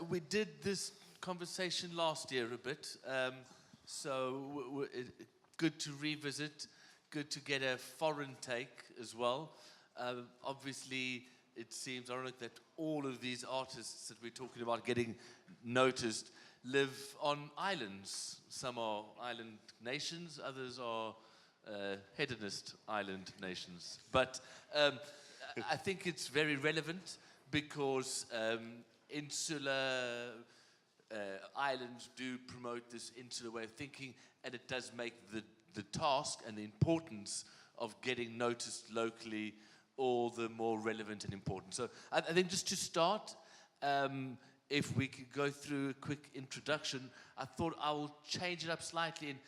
We did this conversation last year a bit, good to revisit, good to get a foreign take as well. Obviously, it seems ironic that all of these artists that we're talking about getting noticed live on islands. Some are island nations, others are hedonist island nations. But I think it's very relevant because insular islands do promote this insular way of thinking, and it does make the task and the importance of getting noticed locally all the more relevant and important. So I think just to start, if we could go through a quick introduction, I thought I will change it up slightly. And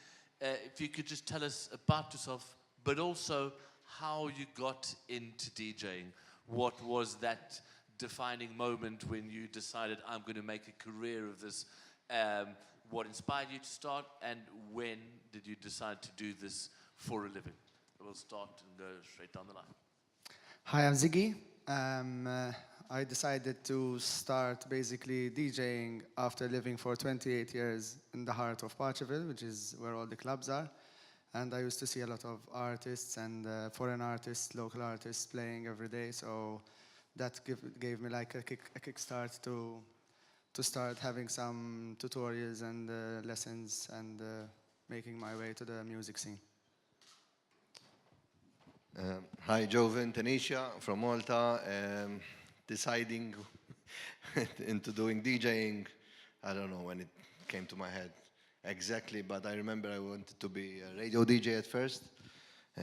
if you could just tell us about yourself, but also how you got into DJing. What was that defining moment when you decided, I'm going to make a career of this? What inspired you to start, and when did you decide to do this for a living? We'll start and go straight down the line. Hi, I'm Ziggy. I decided to start basically DJing after living for 28 years in the heart of Portugal, which is where all the clubs are. And I used to see a lot of artists and foreign artists, local artists playing every day. So that gave me like a kickstart to start having some tutorials and lessons and making my way to the music scene. Hi, Joven, Tenishia from Malta. Deciding into doing DJing, I don't know when it came to my head exactly, but I remember I wanted to be a radio DJ at first.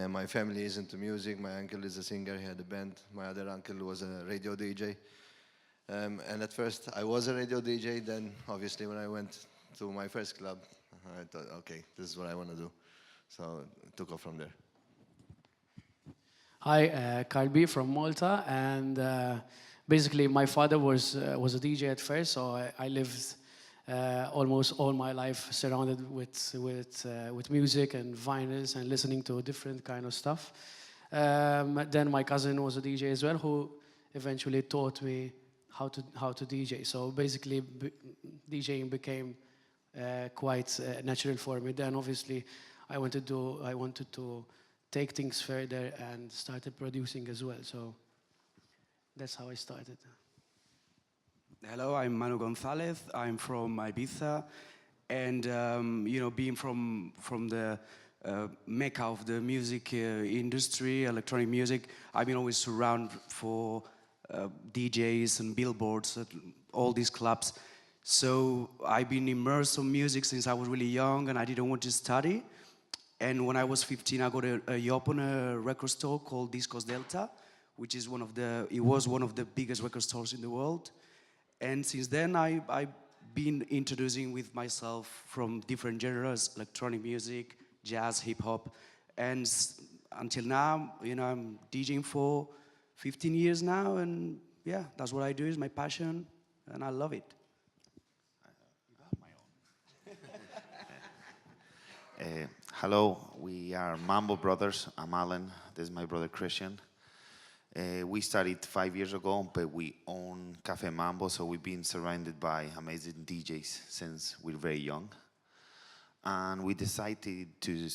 My family is into music. My uncle is a singer, he had a band. My other uncle was a radio DJ. And at first I was a radio DJ, then obviously when I went to my first club, I thought, okay, this is what I want to do. So it took off from there. Hi, Kalbi from Malta, and basically my father was a DJ at first, so I lived almost all my life surrounded with music and vinyls and listening to different kind of stuff. Then my cousin was a DJ as well, who eventually taught me how to DJ. So basically, DJing became quite natural for me. Then obviously, I wanted to take things further and started producing as well. So that's how I started. Hello, I'm Manu Gonzalez. I'm from Ibiza, and being from the mecca of the music industry, electronic music, I've been always surrounded for DJs and billboards at all these clubs. So I've been immersed in music since I was really young, and I didn't want to study. And when I was 15, I got a job on a record store called Discos Delta, which is one of the biggest record stores in the world. And since then, I've been introducing with myself from different genres, electronic music, jazz, hip hop, and until now, I'm DJing for 15 years now, and yeah, that's what I do. Is my passion, and I love it. Hello, we are Mambo brothers. I'm Alan. This is my brother Christian. We started 5 years ago, but we own Cafe Mambo, so we've been surrounded by amazing DJs since we're very young. And we decided to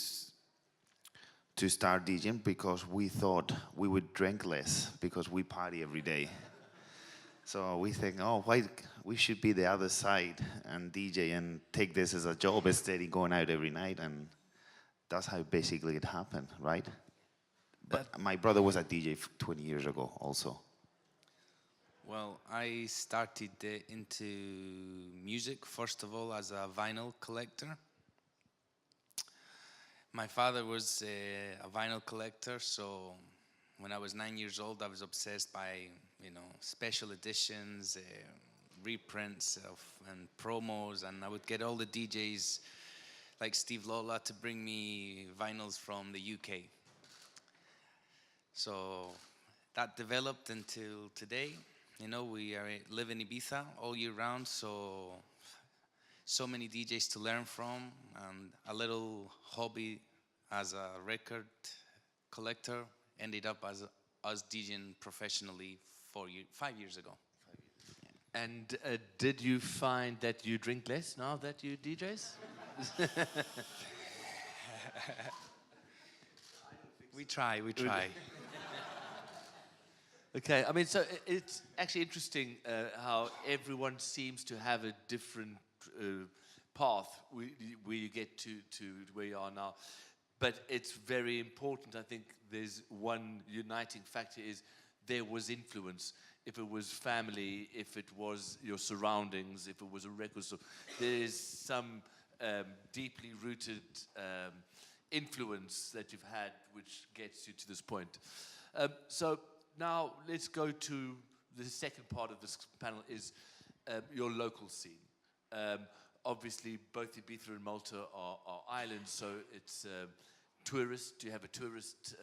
start DJing because we thought we would drink less because we party every day. So we think, why we should be the other side and DJ and take this as a job instead of going out every night, and that's how basically it happened, right? But my brother was a DJ 20 years ago also. Well, I started into music, first of all, as a vinyl collector. My father was a vinyl collector, so when I was 9 years old, I was obsessed by, special editions, reprints and promos, and I would get all the DJs like Steve Lola to bring me vinyls from the UK. So that developed until today. We live in Ibiza all year round, so many DJs to learn from, and a little hobby as a record collector ended up as us DJing professionally 5 years ago. And did you find that you drink less now that you DJs? We try. Okay, I mean, so it's actually interesting how everyone seems to have a different path where you get to where you are now. But it's very important. I think there's one uniting factor is there was influence. If it was family, if it was your surroundings, if it was a record store, there is some deeply rooted influence that you've had which gets you to this point. So now let's go to the second part of this panel is your local scene. Obviously, both Ibiza and Malta are islands, so it's tourist. You have a tourist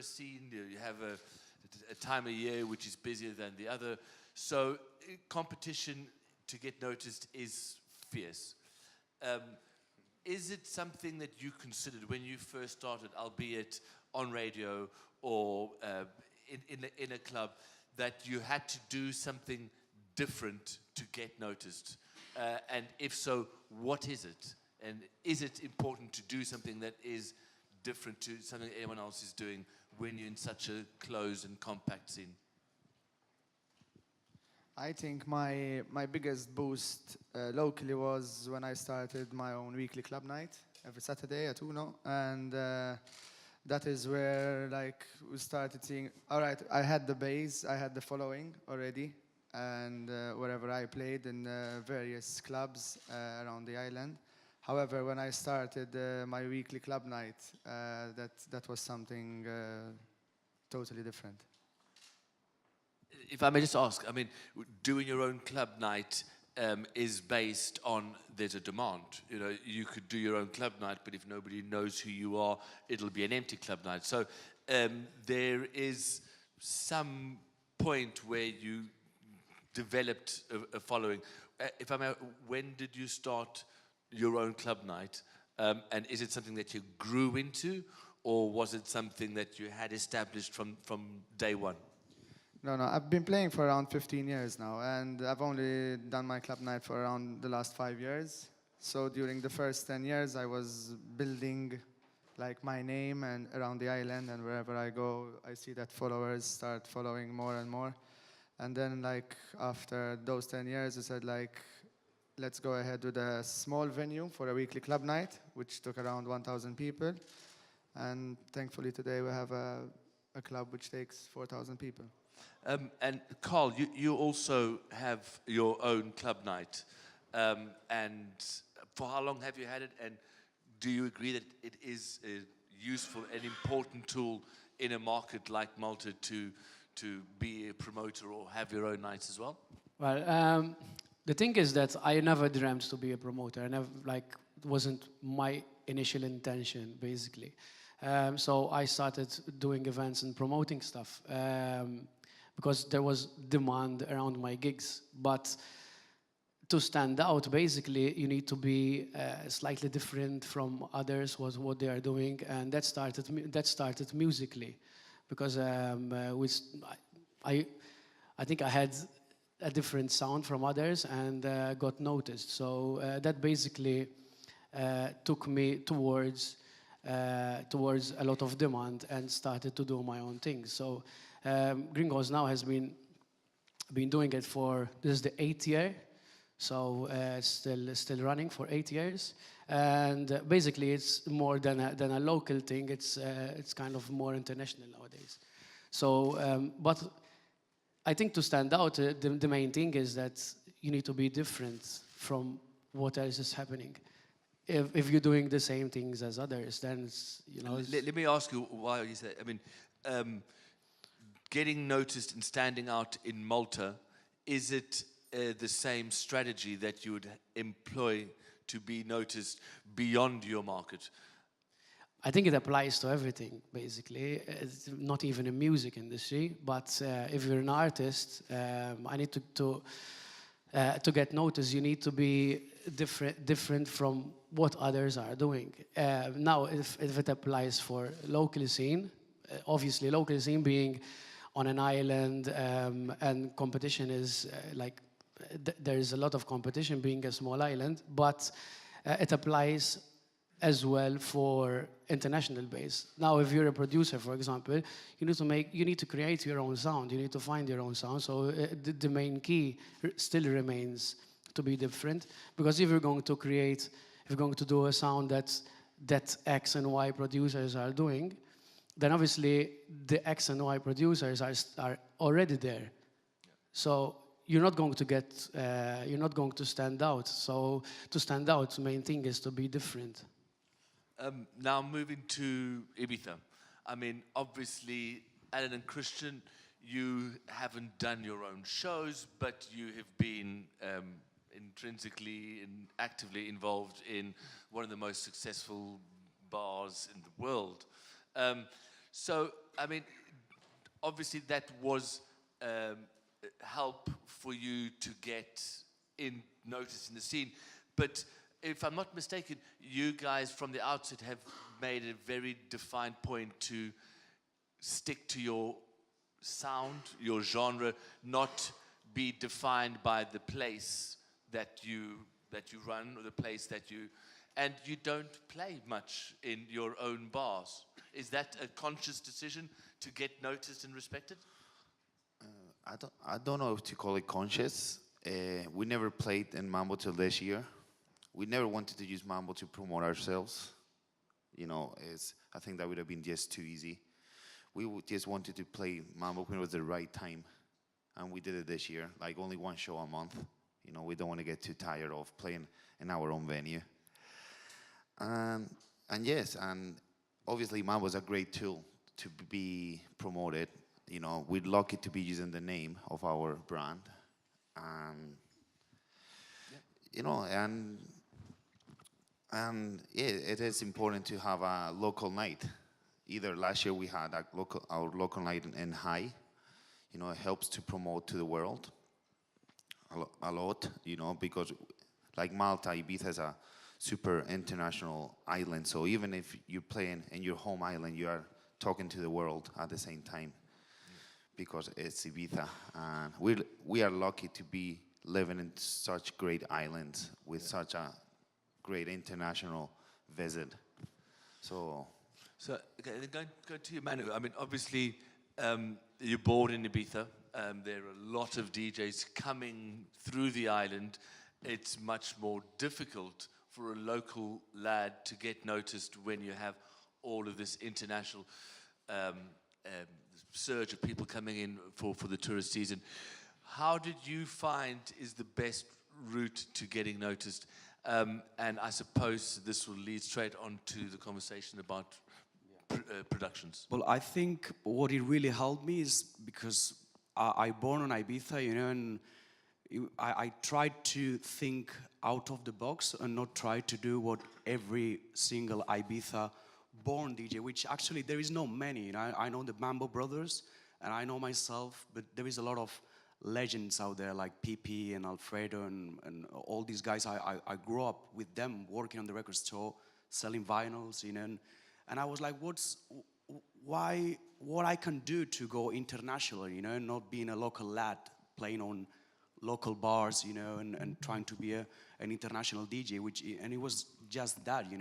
scene. You have a time of year which is busier than the other. So competition to get noticed is fierce. Is it something that you considered when you first started, albeit on radio or in a club, that you had to do something different to get noticed? And if so, what is it? And is it important to do something that is different to something anyone else is doing when you're in such a closed and compact scene? I think my biggest boost locally was when I started my own weekly club night every Saturday at Uno, and that is where like we started seeing. All right, I had the base, I had the following already, and wherever I played in various clubs around the island. However, when I started my weekly club night, that was something totally different. If I may just ask, I mean, doing your own club night is based on there's a demand. You know, you could do your own club night, but if nobody knows who you are, it'll be an empty club night. So there is some point where you developed a following. If I may, when did you start your own club night? And is it something that you grew into, or was it something that you had established from day one? No, I've been playing for around 15 years now, and I've only done my club night for around the last 5 years. So during the first 10 years, I was building like my name and around the island, and wherever I go, I see that followers start following more and more. And then like after those 10 years, I said like, let's go ahead with a small venue for a weekly club night, which took around 1,000 people. And thankfully today we have a club which takes 4,000 people. And Carl, you also have your own club night. And for how long have you had it? And do you agree that it is a useful and important tool in a market like Malta to be a promoter or have your own nights as well? Well, the thing is that I never dreamt to be a promoter. I never, like, it wasn't my initial intention, basically. So I started doing events and promoting stuff. Because there was demand around my gigs. But to stand out, basically, you need to be slightly different from others, what they are doing, and that started musically, because I think I had a different sound from others and got noticed. So that basically took me towards a lot of demand and started to do my own thing. So. Gringos now has been doing it for, this is the 8th year, so it's still running for 8 years, and basically it's more than a local thing. It's kind of more international nowadays. So, but I think to stand out, the main thing is that you need to be different from what else is happening. If you're doing the same things as others, then it's, you know. Let me ask you why you said. I mean. Getting noticed and standing out in Malta, is it the same strategy that you would employ to be noticed beyond your market? I think it applies to everything, basically. It's not even a music industry, but if you're an artist, I need to get noticed. You need to be different from what others are doing. Now, if it applies for local scene, obviously local scene being on an island, and competition is there is a lot of competition being a small island, but it applies as well for international base. Now, if you're a producer, for example, you need to create your own sound. You need to find your own sound. So the main key still remains to be different, because if you're going to do a sound that X and Y producers are doing, then obviously the X and Y producers are already there. So you're not going to stand out. So to stand out, the main thing is to be different. Now moving to Ibiza. I mean, obviously, Alan and Christian, you haven't done your own shows, but you have been intrinsically and actively involved in one of the most successful bars in the world. So, I mean, obviously that was help for you to get noticed in the scene, but if I'm not mistaken, you guys from the outset have made a very defined point to stick to your sound, your genre, not be defined by the place that you run, or the place that you, and you don't play much in your own bars. Is that a conscious decision to get noticed and respected? I don't know if to call it conscious. We never played in Mambo till this year. We never wanted to use Mambo to promote ourselves. I think that would have been just too easy. We just wanted to play Mambo when it was the right time. And we did it this year, like only one show a month. We don't want to get too tired of playing in our own venue. And obviously Mambo is a great tool to be promoted. We're lucky to be using the name of our brand. And it is important to have a local night. Either last year we had our local night in High. It helps to promote to the world a lot, because like Malta, Ibiza is a super international island. So even if you're playing in your home island, you are talking to the world at the same time, because it's Ibiza. And we are lucky to be living in such great islands with such a great international visit. So okay, then going to you, Manu. I mean, obviously, you're born in Ibiza. There are a lot of DJs coming through the island. It's much more difficult for a local lad to get noticed when you have all of this international surge of people coming in for the tourist season. How did you find is the best route to getting noticed? And I suppose this will lead straight on to the conversation about productions. Well, I think what it really helped me is because I born on Ibiza, and I tried to think out of the box and not try to do what every single Ibiza born DJ, which actually there is no many. I know the Mambo brothers and I know myself, but there is a lot of legends out there like PP and Alfredo and all these guys. I grew up with them working on the record store, selling vinyls, and I was like, what I can do to go international, and not being a local lad playing on local bars, and trying to be an international DJ, and it was just that,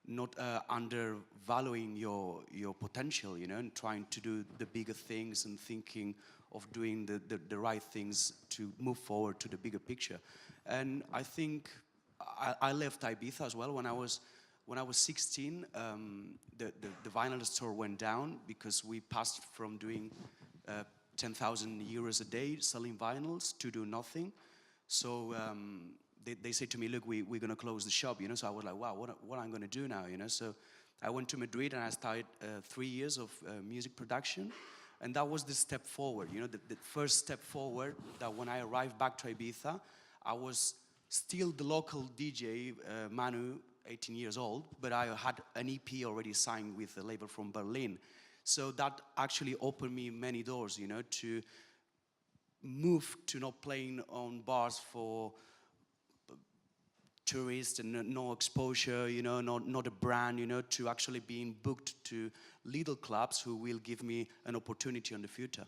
not undervaluing your potential, and trying to do the bigger things and thinking of doing the right things to move forward to the bigger picture. And I think I left Ibiza as well when I was 16. The vinyl store went down because we passed from doing 10,000 euros a day selling vinyls to do nothing. So they said to me, look, we're going to close the shop, So I was like, wow, what I'm going to do now, So I went to Madrid and I started 3 years of music production. And that was the step forward, the first step forward, that when I arrived back to Ibiza, I was still the local DJ, Manu, 18 years old, but I had an EP already signed with a label from Berlin. So that actually opened me many doors, to move to not playing on bars for tourist and no exposure, you know, not a brand, you know, to actually being booked to little clubs who will give me an opportunity in the future.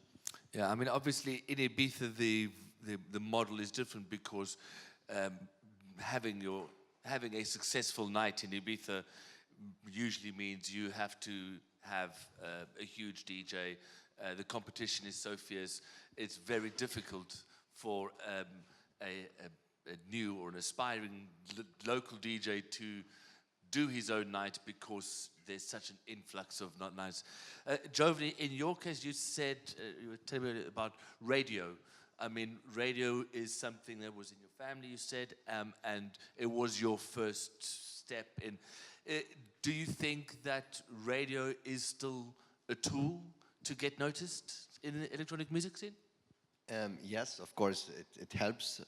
Yeah, I mean, obviously in Ibiza the model is different because having a successful night in Ibiza usually means you have to have a huge DJ. The competition is so fierce. It's very difficult for a new or an aspiring local DJ to do his own night because there's such an influx of not nights. Giovanni, in your case, you said, you were telling me about radio. I mean, radio is something that was in your family, you said, and it was your first step in. Do you think that radio is still a tool to get noticed in the electronic music scene? Yes, of course, it helps.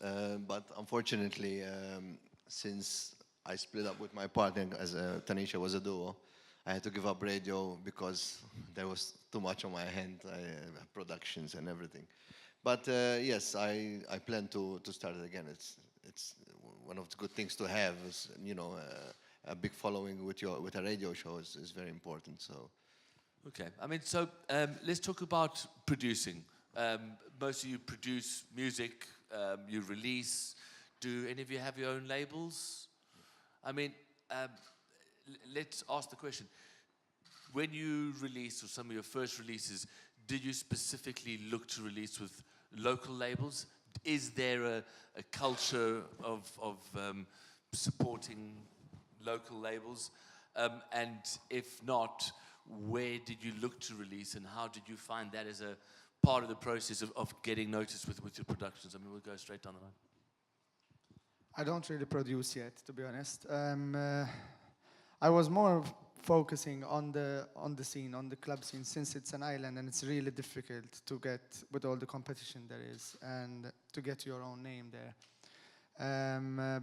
But unfortunately, since I split up with my partner, as Tenishia was a duo, I had to give up radio because there was too much on my hand, productions and everything. But yes, I plan to start it again. It's one of the good things to have. Is, you know, a big following with a radio show is very important. So. Okay, I mean, so let's talk about producing. Most of you produce music, you release. Do any of you have your own labels? I mean, let's ask the question. When you release, or some of your first releases, did you specifically look to release with local labels? Is there a culture of supporting local labels? And if not, where did you look to release, and how did you find that as a part of the process of getting noticed with your productions? I mean, we'll go straight down the line. I don't really produce yet, to be honest. I was more focusing on the scene, on the club scene, since it's an island and it's really difficult to get with all the competition there is and to get your own name there.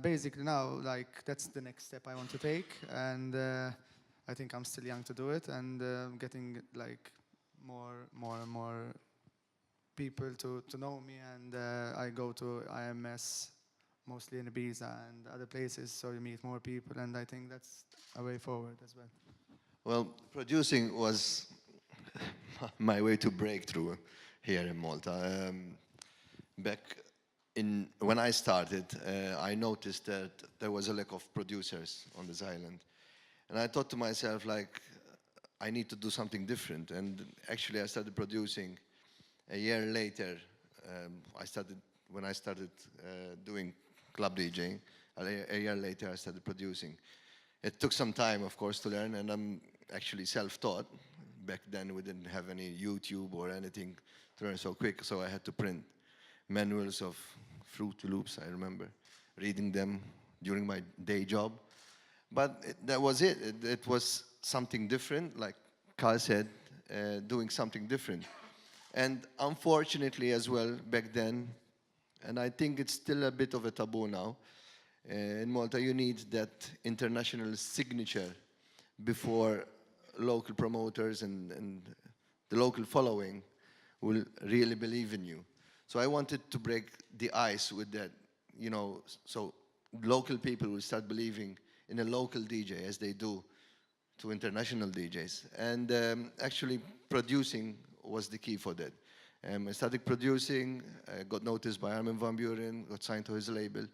Basically now, like, that's the next step I want to take, and I think I'm still young to do it, and getting like more and more people to know me, and I go to IMS mostly in Ibiza and other places, so you meet more people, and I think that's a way forward as well. Well, producing was my way to breakthrough here in Malta. When I started, I noticed that there was a lack of producers on this island. And I thought to myself, like, I need to do something different. And actually, I started producing a year later. When I started doing club DJing, a year later, I started producing. It took some time, of course, to learn, and I'm actually self-taught. Back then, we didn't have any YouTube or anything to learn so quick, so I had to print manuals of Fruit Loops, I remember, reading them during my day job. But that was it. It was something different, like Carl said, doing something different. And unfortunately as well, back then, and I think it's still a bit of a taboo now, in Malta you need that international signature before local promoters and the local following will really believe in you. So I wanted to break the ice with that, you know, so local people will start believing in a local DJ as they do to international DJs. And actually producing was the key for that. I started producing, got noticed by Armin van Buren, got signed to his label.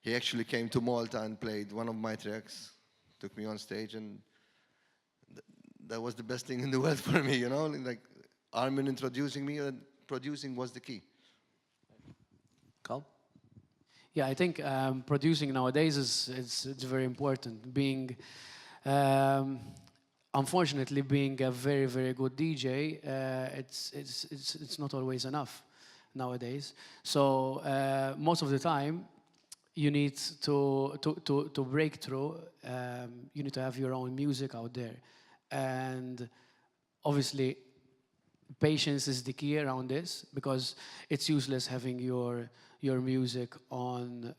He actually came to Malta and played one of my tracks, took me on stage, and that was the best thing in the world for me, you know? Like Armin introducing me, and producing was the key. Carl? Yeah, I think producing nowadays it's very important. Unfortunately, being a very, very good DJ, it's not always enough nowadays. So most of the time, you need to break through. You need to have your own music out there, and obviously, patience is the key around this, because it's useless having your music on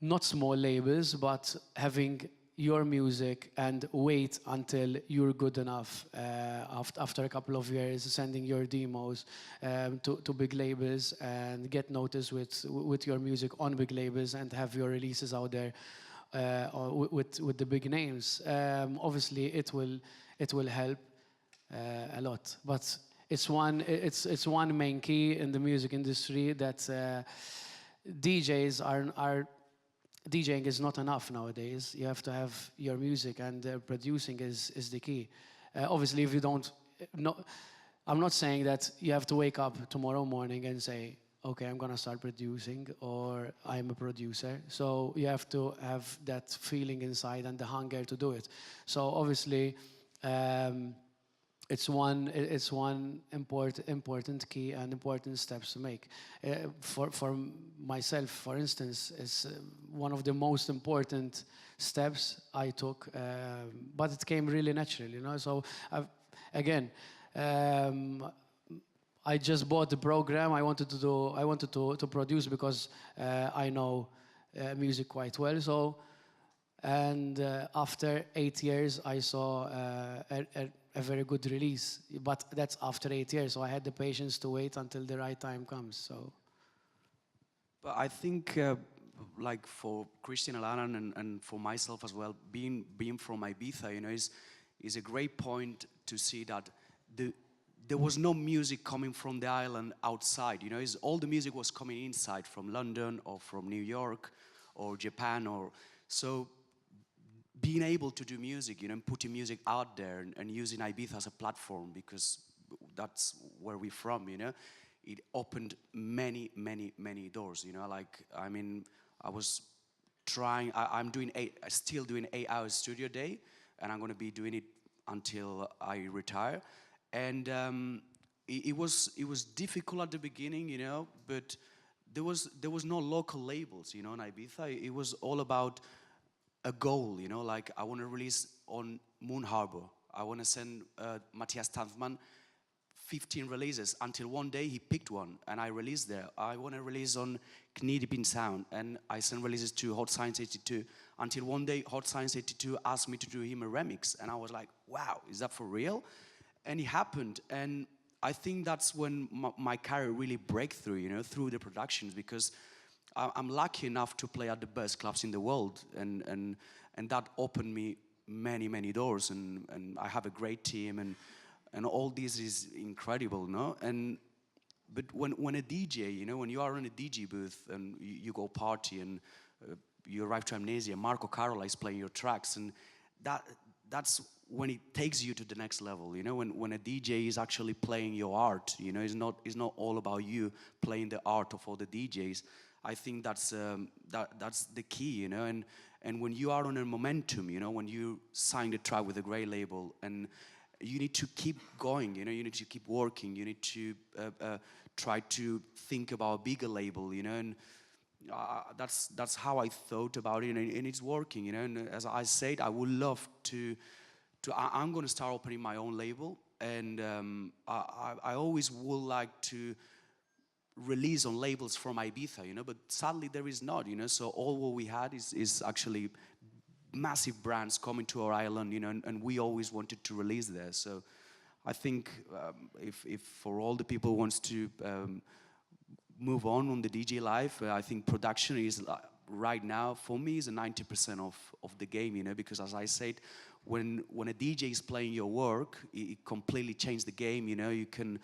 not small labels, but having your music and wait until you're good enough after a couple of years, sending your demos to big labels and get noticed with your music on big labels and have your releases out there with the big names. Obviously, it will help a lot, but it's one main key in the music industry that DJs are DJing is not enough nowadays. You have to have your music, and producing is the key. Obviously, if you don't, I'm not saying that you have to wake up tomorrow morning and say, okay, I'm gonna start producing, or I'm a producer. So you have to have that feeling inside and the hunger to do it. So obviously, it's one important key and important steps to make. For myself, for instance, it's one of the most important steps I took, but it came really naturally, you know. So again, I just bought the program. I wanted to produce because I know music quite well. So, and after 8 years, I saw a very good release, but that's after 8 years, so I had the patience to wait until the right time comes. So, but I think, like for Christian Alanan and for myself as well, being from Ibiza, you know, is a great point to see that there was no music coming from the island outside. You know, all the music was coming inside from London or from New York or Japan, or so. Being able to do music, you know, and putting music out there and using Ibiza as a platform, because that's where we're from, you know, it opened many, many, many doors, you know. Like, I mean, I was trying, I'm still doing 8 hours studio day, and I'm going to be doing it until I retire. And it was difficult at the beginning, you know, but there was no local labels, you know, in Ibiza. It was all about a goal, you know, like I want to release on Moon Harbor. I want to send Matthias Tanzmann 15 releases until one day he picked one and I released there. I want to release on Knee Sound, and I sent releases to Hot Science 82 until one day Hot Science 82 asked me to do him a remix, and I was like, wow, is that for real? And it happened, and I think that's when my career really break through, you know, through the productions, because I'm lucky enough to play at the best clubs in the world, and that opened me many, many doors, and I have a great team, and all this is incredible, no? But when a DJ, you know, when you are in a DJ booth and you go party and you arrive to Amnesia, Marco Carola is playing your tracks, and that's when it takes you to the next level, you know, when a DJ is actually playing your art, you know, it's not all about you playing the art of all the DJs. I think that's the key, you know, and when you are on a momentum, you know, when you sign the track with a great label, and you need to keep going, you know, you need to keep working, you need to try to think about a bigger label, you know, and that's how I thought about it, and it's working, you know. And as I said, I would love to I'm going to start opening my own label, and I always would like to release on labels from Ibiza, you know, but sadly there is not, you know. So all what we had is actually massive brands coming to our island, you know, and we always wanted to release there. So I think if for all the people who wants to move on the DJ life, I think production is right now for me is a 90% of the game, you know, because as I said, when a DJ is playing your work, it completely changed the game, you know. You can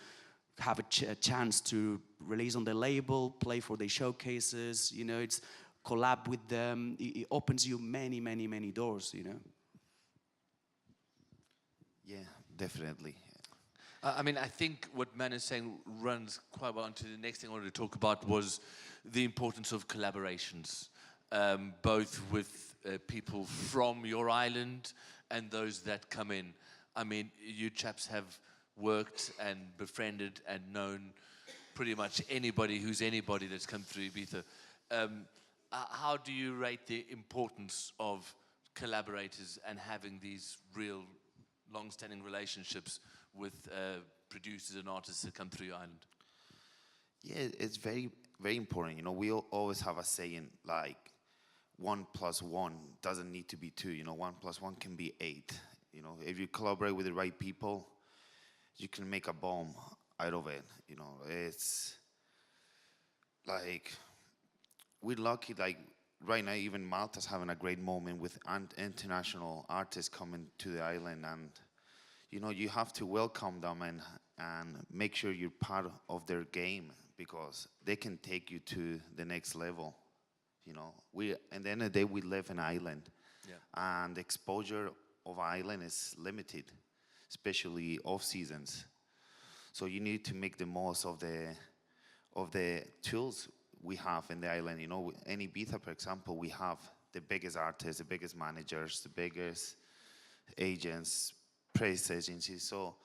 have a chance to release on the label, play for their showcases, you know, it's collab with them. It opens you many, many, many doors, you know. Yeah, definitely. I mean, I think what Man is saying runs quite well into the next thing I wanted to talk about was the importance of collaborations, both with people from your island and those that come in. I mean, you chaps have worked and befriended and known pretty much anybody who's anybody that's come through Ibiza. How do you rate the importance of collaborators and having these real long-standing relationships with producers and artists that come through your island? Yeah, it's very, very important. You know, we always have a saying like, 1+1 doesn't need to be 2. 1+1 can be 8. If you collaborate with the right people, you can make a bomb out of it. It's like we're lucky. Like right now, even Malta's having a great moment with international artists coming to the island, and you have to welcome them and make sure you're part of their game, because they can take you to the next level. We, at the end of the day, we live in an island, and exposure of island is limited, especially off seasons. So you need to make the most of the tools we have in the island. In Ibiza, for example, we have the biggest artists, the biggest managers, the biggest agents, press agencies. So,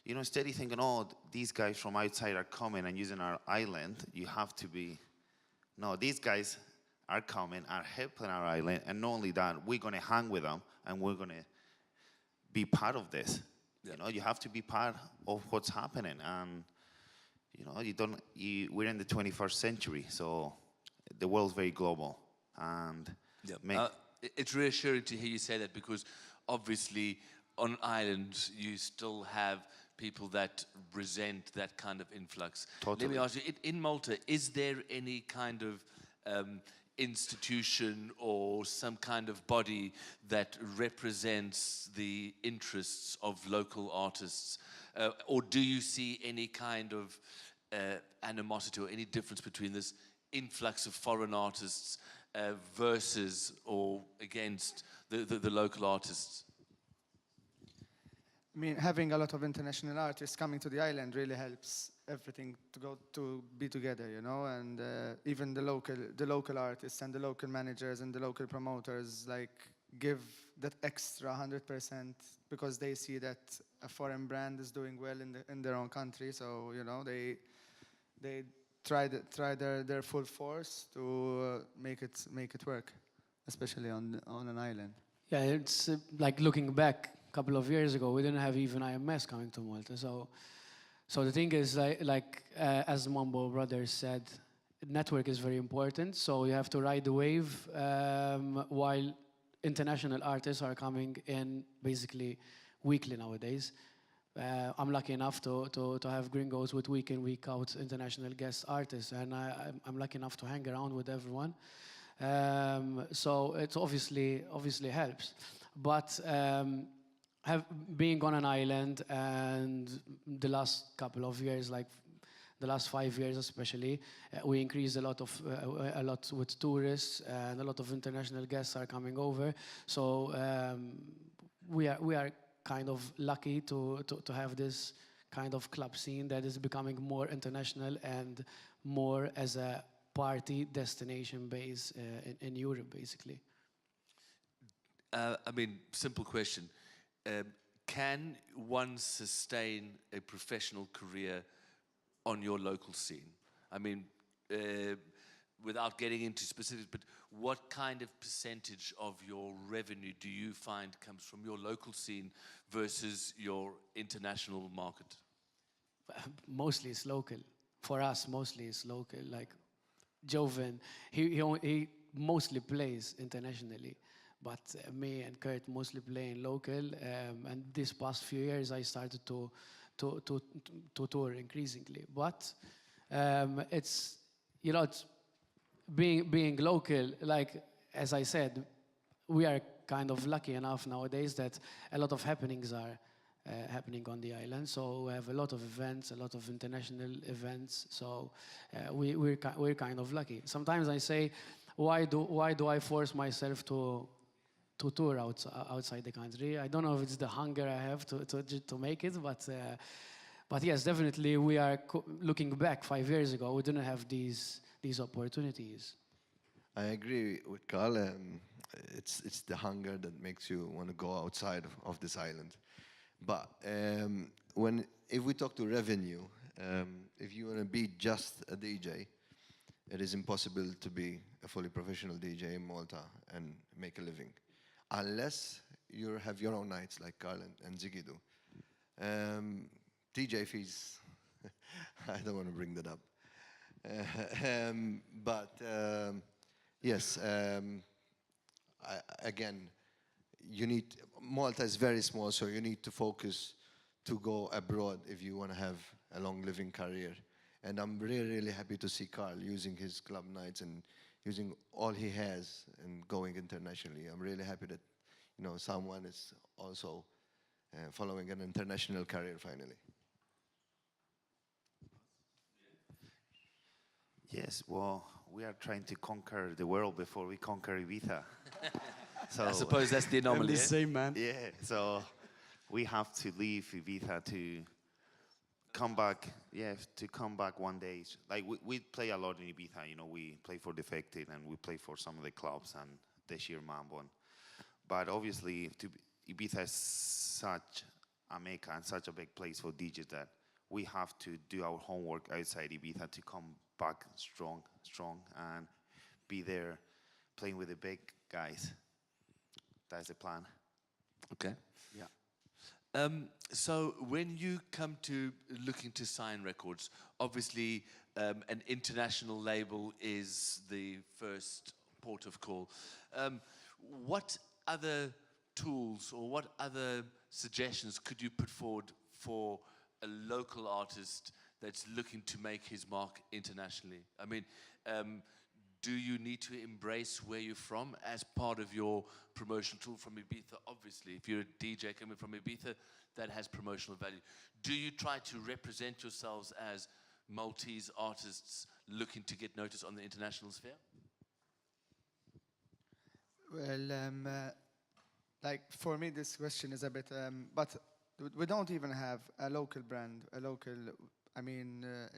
instead of thinking, oh, these guys from outside are coming and using our island, you have to be, no, these guys are coming, are helping our island, and not only that, we're going to hang with them, and we're going to be part of this. You have to be part of what's happening, and we're in the 21st century, so the world's very global, and it's reassuring to hear you say that, because obviously on islands you still have people that resent that kind of influx. Totally. Let me ask you, in Malta, is there any kind of institution or some kind of body that represents the interests of local artists? Or do you see any kind of animosity or any difference between this influx of foreign artists versus or against the local artists? I mean, having a lot of international artists coming to the island really helps everything to be together, and even the local artists and the local managers and the local promoters give that extra 100%, because they see that a foreign brand is doing well in their own country. So they try their full force to make it work, especially on an island. Yeah, it's like looking back a couple of years ago, we didn't have even IMS coming to Malta. So the thing is, as the Mambo brothers said, network is very important. So you have to ride the wave while international artists are coming in basically weekly nowadays. I'm lucky enough to have gringos with week in, week out international guest artists, and I'm lucky enough to hang around with everyone. So it obviously helps. But being on an island, and the last couple of years, like the last 5 years especially, we increased a lot with tourists, and a lot of international guests are coming over. So we are kind of lucky to have this kind of club scene that is becoming more international and more as a party destination base in Europe, basically. Simple question. Can one sustain a professional career on your local scene? Without getting into specifics, but what kind of percentage of your revenue do you find comes from your local scene versus your international market? Mostly it's local. For us, mostly it's local. Like Joven, he mostly plays internationally. But me and Kurt mostly play in local, and this past few years I started to tour increasingly. But it's being local. Like as I said, we are kind of lucky enough nowadays that a lot of happenings are happening on the island. So we have a lot of events, a lot of international events. So we're kind of lucky. Sometimes I say, why do I force myself to tour outside the country? I don't know if it's the hunger I have to make it, but yes, definitely we are looking back 5 years ago. We didn't have these opportunities. I agree with Carl. It's the hunger that makes you want to go outside of this island. But if we talk to revenue, if you want to be just a DJ, it is impossible to be a fully professional DJ in Malta and make a living, unless you have your own nights like Carl and Ziggy do. DJ fees, I don't want to bring that up. Yes, again, Malta is very small, so you need to focus to go abroad if you want to have a long living career. And I'm really, really happy to see Carl using his club nights and using all he has and going internationally. I'm really happy that, someone is also following an international career finally. Yes, well, we are trying to conquer the world before we conquer Ibiza. So I suppose that's the I'm anomaly. the same, man. yeah, so we have to leave Ibiza to come back. Yeah, to come back one day. Like we play a lot in Ibiza. We play for Defected and we play for some of the clubs and Tenishia, Mambo. But obviously, Ibiza is such a mecca and such a big place for DJs that we have to do our homework outside Ibiza to come back strong, and be there playing with the big guys. That's the plan. Okay. Yeah. So when you come to looking to sign records, obviously an international label is the first port of call. What other tools or what other suggestions could you put forward for a local artist that's looking to make his mark internationally? I mean, do you need to embrace where you're from as part of your promotional tool from Ibiza? Obviously, if you're a DJ coming from Ibiza, that has promotional value. Do you try to represent yourselves as Maltese artists looking to get noticed on the international sphere? Well, like for me, this question is a bit, but we don't even have a local brand,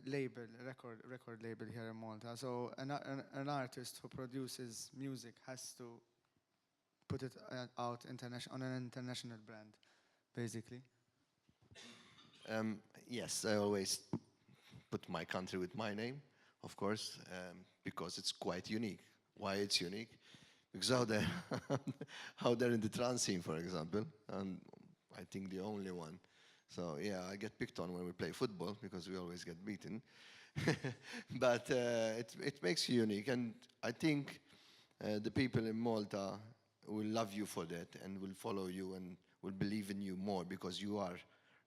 label, record label here in Malta. So an artist who produces music has to put it out on an international brand, basically. Yes, I always put my country with my name, of course, because it's quite unique. Why it's unique? Because out there in the trance scene, for example, and I think the only one. So yeah, I get picked on when we play football because we always get beaten. But it makes you unique, and I think the people in Malta will love you for that and will follow you and will believe in you more because you are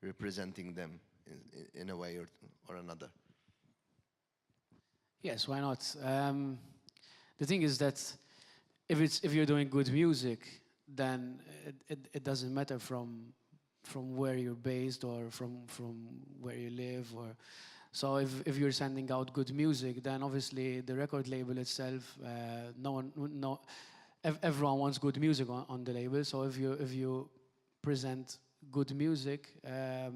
representing them in a way or another. Yes, why not? The thing is that if you're doing good music, then it doesn't matter from where you're based or from where you live. Or so if you're sending out good music, then obviously the record label itself, everyone wants good music on the label. So if you present good music, I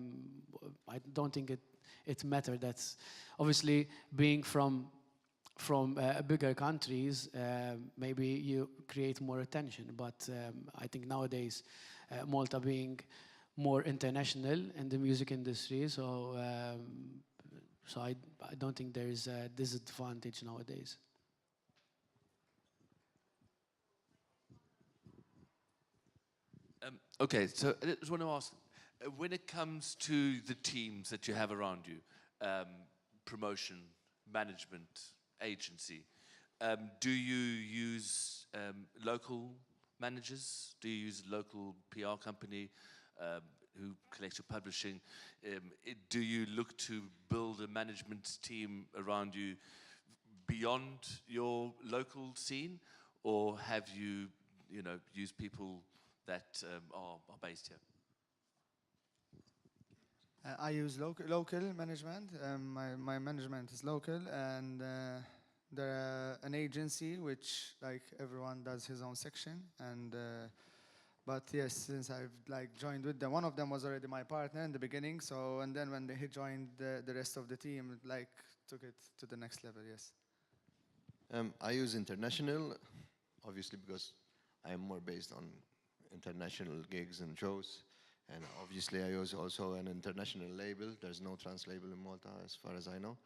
don't think it matters. That's obviously being from bigger countries, maybe you create more attention. But I think nowadays, Malta being more international in the music industry, so I don't think there is a disadvantage nowadays. Okay, so I just want to ask, when it comes to the teams that you have around you, promotion, management, agency, do you use local managers? Do you use local PR company who collects your publishing? Do you look to build a management team around you beyond your local scene, or have you, used people that are based here? I use local management. My management is local, and there are an agency which like everyone does his own section. And but yes, since I've joined with them, one of them was already my partner in the beginning. So and then when he joined the rest of the team, took it to the next level. Yes. I use international, obviously because I'm more based on international gigs and shows. And obviously I use also an international label. There's no trans label in Malta as far as I know.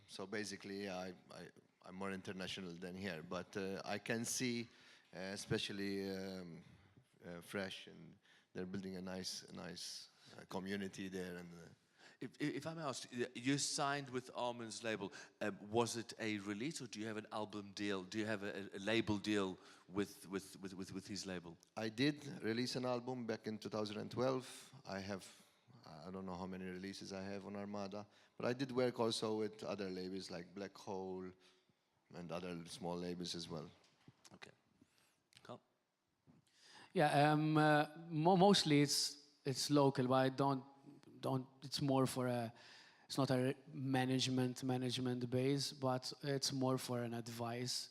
So basically I'm more international than here. But I can see, especially Fresh, and they're building a nice community there. And If I may ask, you signed with Armin's label. Was it a release, or do you have an album deal? Do you have a label deal with his label? I did release an album back in 2012. I don't know how many releases I have on Armada, but I did work also with other labels like Black Hole and other small labels as well. Okay. Cool. Yeah, mostly it's local, but I don't. It's more for a. It's not a management base, but it's more for an advice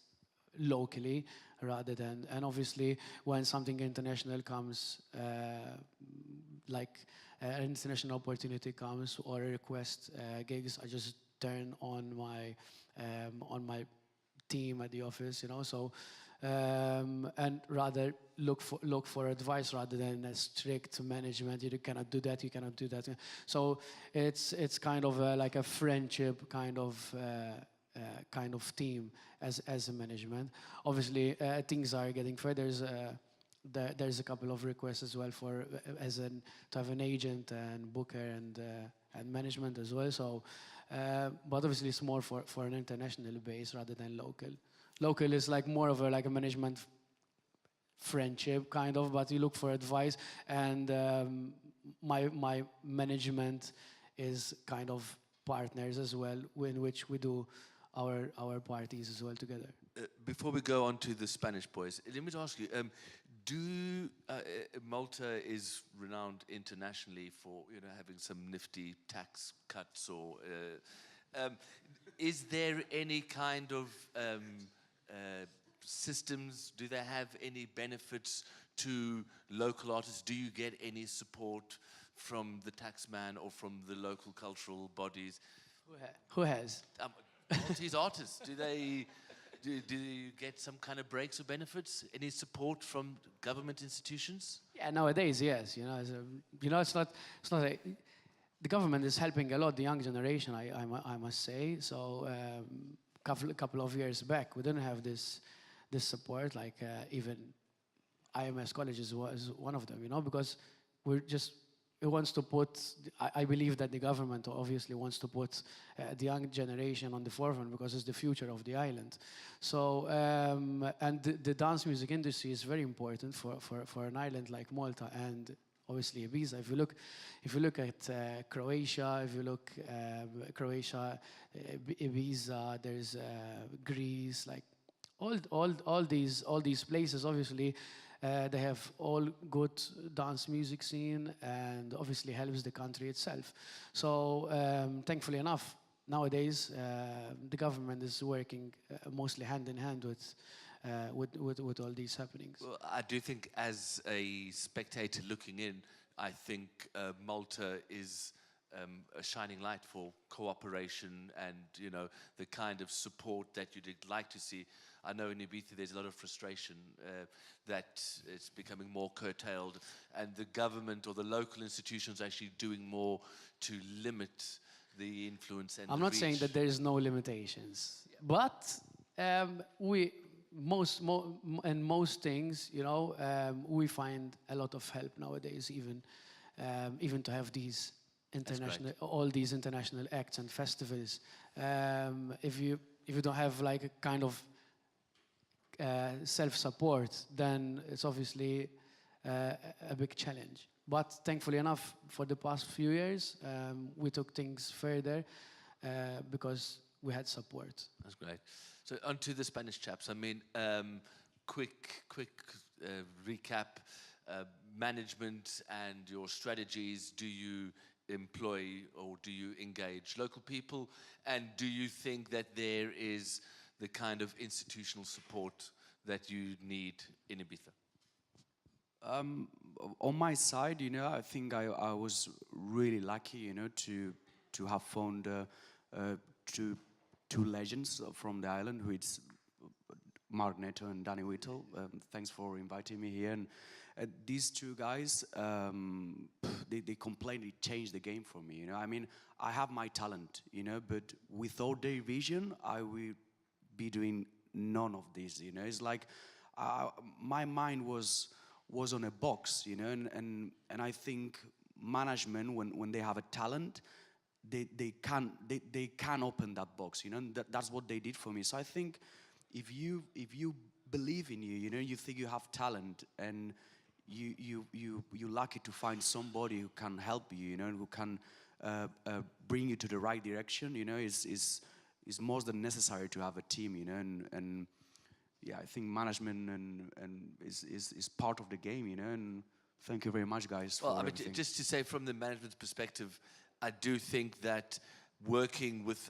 locally rather than. And obviously, when something international comes, like an international opportunity comes or a request gigs, I just turn on my team at the office, you know. So and rather look for advice rather than a strict management. You cannot do that. You cannot do that. So it's kind of like a friendship kind of team as a management. Obviously, things are getting further. There's a couple of requests as well for to have an agent and booker and management as well. So, but obviously it's more for an international base rather than local. Local is like more of a management friendship kind of, but you look for advice, and my management is kind of partners as well, in which we do our parties as well together. Before we go on to the Spanish boys, let me ask you: Malta is renowned internationally for having some nifty tax cuts, or is there any kind of systems? Do they have any benefits to local artists? Do you get any support from the taxman or from the local cultural bodies? Who has? Maltese artists, do you get some kind of breaks or benefits? Any support from government institutions? Yeah, nowadays, yes. It's not the government is helping a lot the young generation, I must say. So couple of years back, we didn't have this support. Like even IMS colleges was one of them, because it wants to put. I believe that the government obviously wants to put the young generation on the forefront because it's the future of the island. So and the dance music industry is very important for an island like Malta and obviously Ibiza. If you look at Croatia, if you look Croatia, Ibiza, there's Greece, like all these places. Obviously, they have all good dance music scene, and obviously helps the country itself. So thankfully enough, nowadays the government is working mostly hand in hand with all these happenings. Well, I do think, as a spectator looking in, I think Malta is a shining light for cooperation and the kind of support that you'd like to see. I know in Ibiza there's a lot of frustration that it's becoming more curtailed, and the government or the local institutions are actually doing more to limit the influence and I'm the not saying reach. that there's no limitations, but most things, we find a lot of help nowadays, even to have these all these international acts and festivals. If you don't have like a kind of self-support, then it's obviously a big challenge. But thankfully enough, for the past few years, we took things further because we had support. That's great. So on to the Spanish chaps. I mean, quick recap. Management and your strategies. Do you employ or do you engage local people? And do you think that there is the kind of institutional support that you need in Ibiza? On my side, I think I was really lucky, to have found two legends from the island, who is Mark Neto and Danny Whittle. Thanks for inviting me here. And these two guys, they completely changed the game for me. I mean, I have my talent, but without their vision, I will be doing none of this. It's like my mind was on a box, and I think management, when they have a talent, they can open that box, you know, and that's what they did for me. So I think if you believe in you know, you think you have talent, and you're lucky to find somebody who can help you, you know, and who can bring you to the right direction, you know, is more than necessary to have a team, you know, and yeah, I think management and is part of the game, you know, and thank you very much, guys. Well, for I mean, everything. just to say from the management's perspective, I do think that working with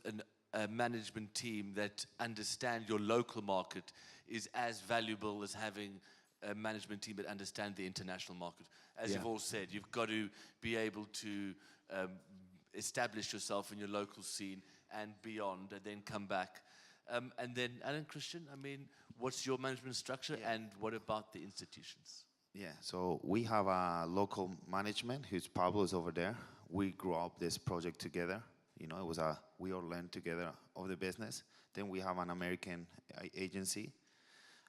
a management team that understand your local market is as valuable as having a management team that understand the international market. As Yeah. you've all said, you've got to be able to establish yourself in your local scene and beyond, and then come back. And then, Alan, Christian, I mean, what's your management structure, and what about the institutions? Yeah, so we have a local management who's Pablo's over there. We grew up this project together. You know, it was we all learned together of the business. Then we have an American agency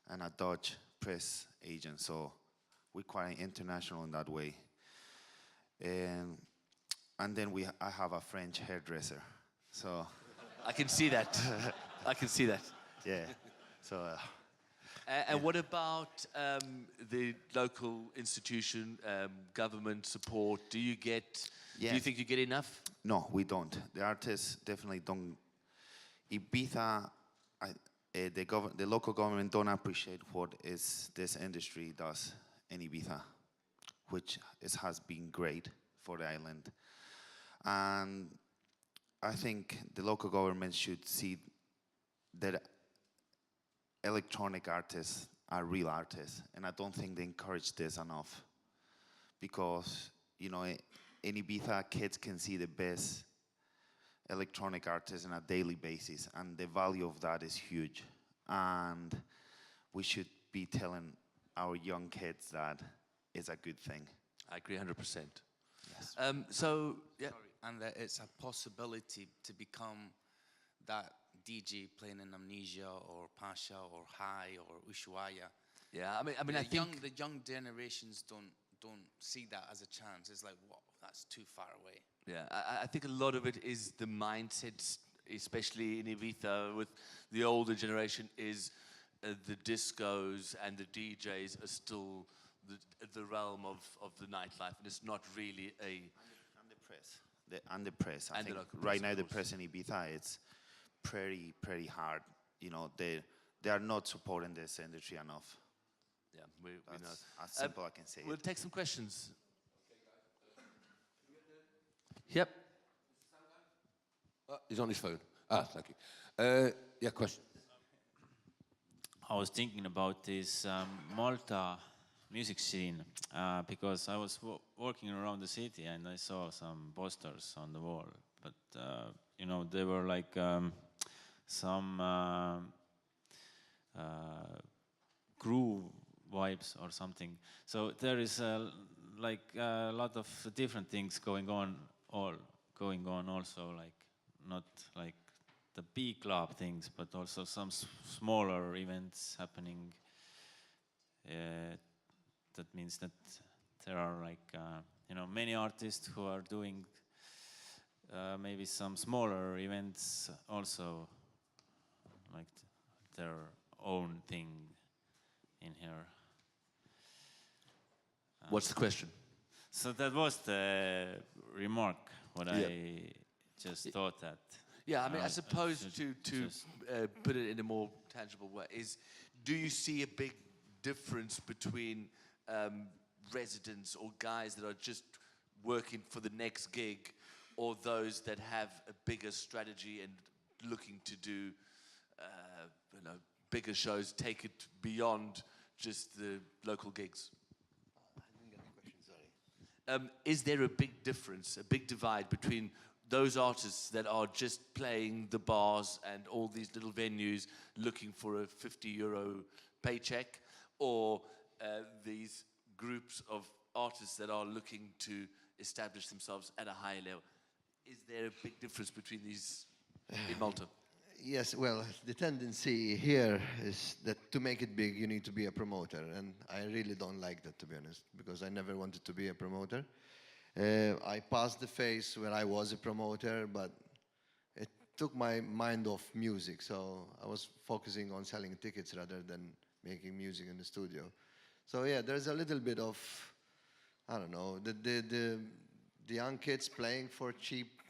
and a Dutch press agent. So we're quite international in that way. And then I have a French hairdresser. So I can see that. I can see that. yeah, so And what about the local institution, government support? Do you get? Do you Yes. think you get enough? no, we don't. The artists definitely don't. Ibiza, the local government don't appreciate what this industry does in Ibiza, which has been great for the island. And I think the local government should see that electronic artists are real artists, and I don't think they encourage this enough, because you know, in Ibiza, kids can see the best electronic artists on a daily basis, and the value of that is huge. And we should be telling our young kids that it's a good thing. I agree 100%. Yes. So yeah, Sorry. And that it's a possibility to become that DJ playing in Amnesia or Pasha or High or Ushuaia. yeah. I mean, The I think the young generations don't see that as a chance. It's like, whoa, that's too far away. yeah, I think a lot of it is the mindset, especially in Ibiza with the older generation, is the discos and the DJs are still the realm of the nightlife, and it's not really a. And the press. The press. I And the think local right press, now of the course. press in Ibiza, it's pretty hard. You know, they are not supporting this industry enough. Yeah, we know. That's as simple I can say We'll it. take some questions. Yep. He's on his phone. Thank you. Yeah, question. I was thinking about this Malta music scene because I was walking around the city and I saw some posters on the wall, but you know, they were like some groove vibes or something. So there is like a lot of different things going on also, like not like the big club things, but also some smaller events happening. That means that there are like you know, many artists who are doing maybe some smaller events also, like their own thing in here. What's the question? So that was the remark. What I just thought that. Yeah, I mean, I I suppose should to just- put it in a more tangible way is, do you see a big difference between residents or guys that are just working for the next gig, or those that have a bigger strategy and looking to do, you know, bigger shows, take it beyond just the local gigs? I didn't get the question, sorry. Is there a big difference, a big divide between those artists that are just playing the bars and all these little venues looking for a €50 paycheck, or these groups of artists that are looking to establish themselves at a higher level? Is there a big difference between these in Malta? Yes, well, the tendency here is that to make it big, you need to be a promoter. And I really don't like that, to be honest, because I never wanted to be a promoter. I passed the phase where I was a promoter, but it took my mind off music. So I was focusing on selling tickets rather than making music in the studio. So yeah, there's a little bit of, I don't know, the young kids playing for cheap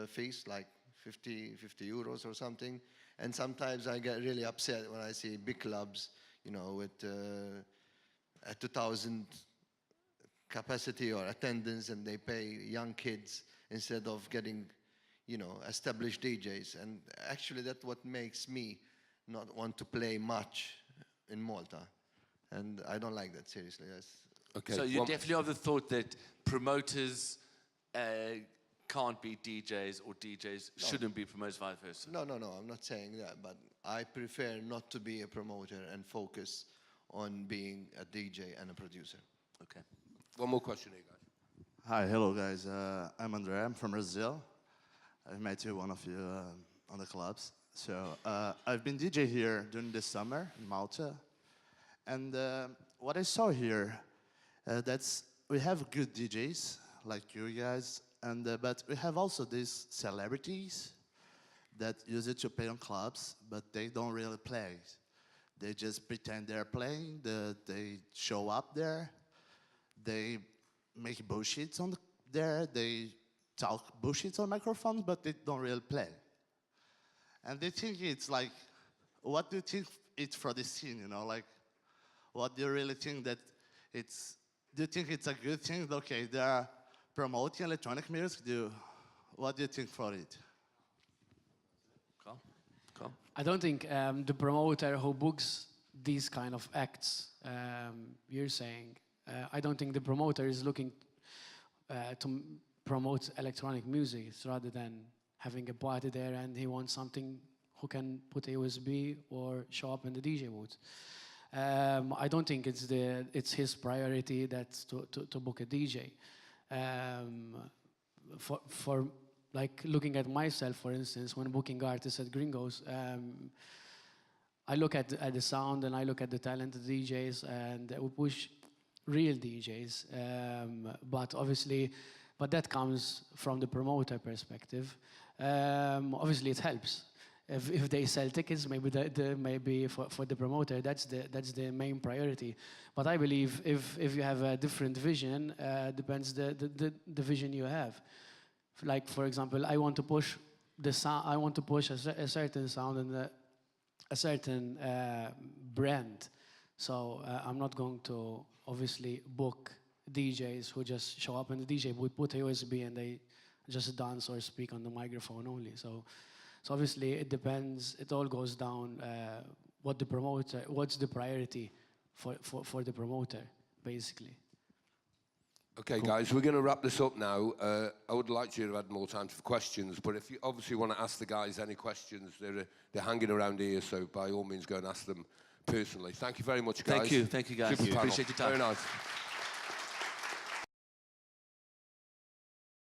fees, like 50 euros or something. And sometimes I get really upset when I see big clubs, you know, with a 2,000 capacity or attendance, and they pay young kids instead of getting, you know, established DJs. And actually that's what makes me not want to play much in Malta. And I don't like that, seriously. Okay. So you definitely have the thought that promoters can't be DJs, or DJs shouldn't be promoters, vice versa? No, I'm not saying that, but I prefer not to be a promoter and focus on being a DJ and a producer. Okay. One more question here, guys. Hi, hello guys. I'm André. I'm from Brazil. I met you, one of you, on the clubs. So I've been DJ here during the summer in Malta, and what I saw here, we have good DJs like you guys, and but we have also these celebrities that use it to play on clubs, but they don't really play. They just pretend they're playing. They show up there. They make bullshits there. They talk bullshits on microphones, but they don't really play. And they think it's like, what do you think it's for the scene, you know? Like, what do you really think that it's, do you think it's a good thing? Okay, they are promoting electronic music. What do you think for it? Come. I don't think the promoter who books these kind of acts, you're saying, I don't think the promoter is looking to promote electronic music rather than having a party there and he wants something who can put a USB or show up in the DJ booth. I don't think it's his priority that's to book a DJ. For like looking at myself, for instance, when booking artists at Gringos, I look at the sound and I look at the talented DJs, and we push real DJs. But that comes from the promoter perspective. Obviously, it helps. If they sell tickets, maybe for the promoter, that's the main priority. But I believe if you have a different vision, depends the vision you have. Like, for example, I want to push the sound. I want to push a certain sound and a certain brand. So I'm not going to obviously book DJs who just show up in the DJ booth, put a USB, and they just dance or speak on the microphone only. So obviously it depends. It all goes down what's the priority for the promoter, basically. Okay, guys, we're going to wrap this up now. I would like you to have more time for questions, but if you obviously want to ask the guys any questions, they're hanging around here, so by all means go and ask them personally. Thank you very much, guys. Thank you, guys. Super panel. Appreciate your time. Very nice.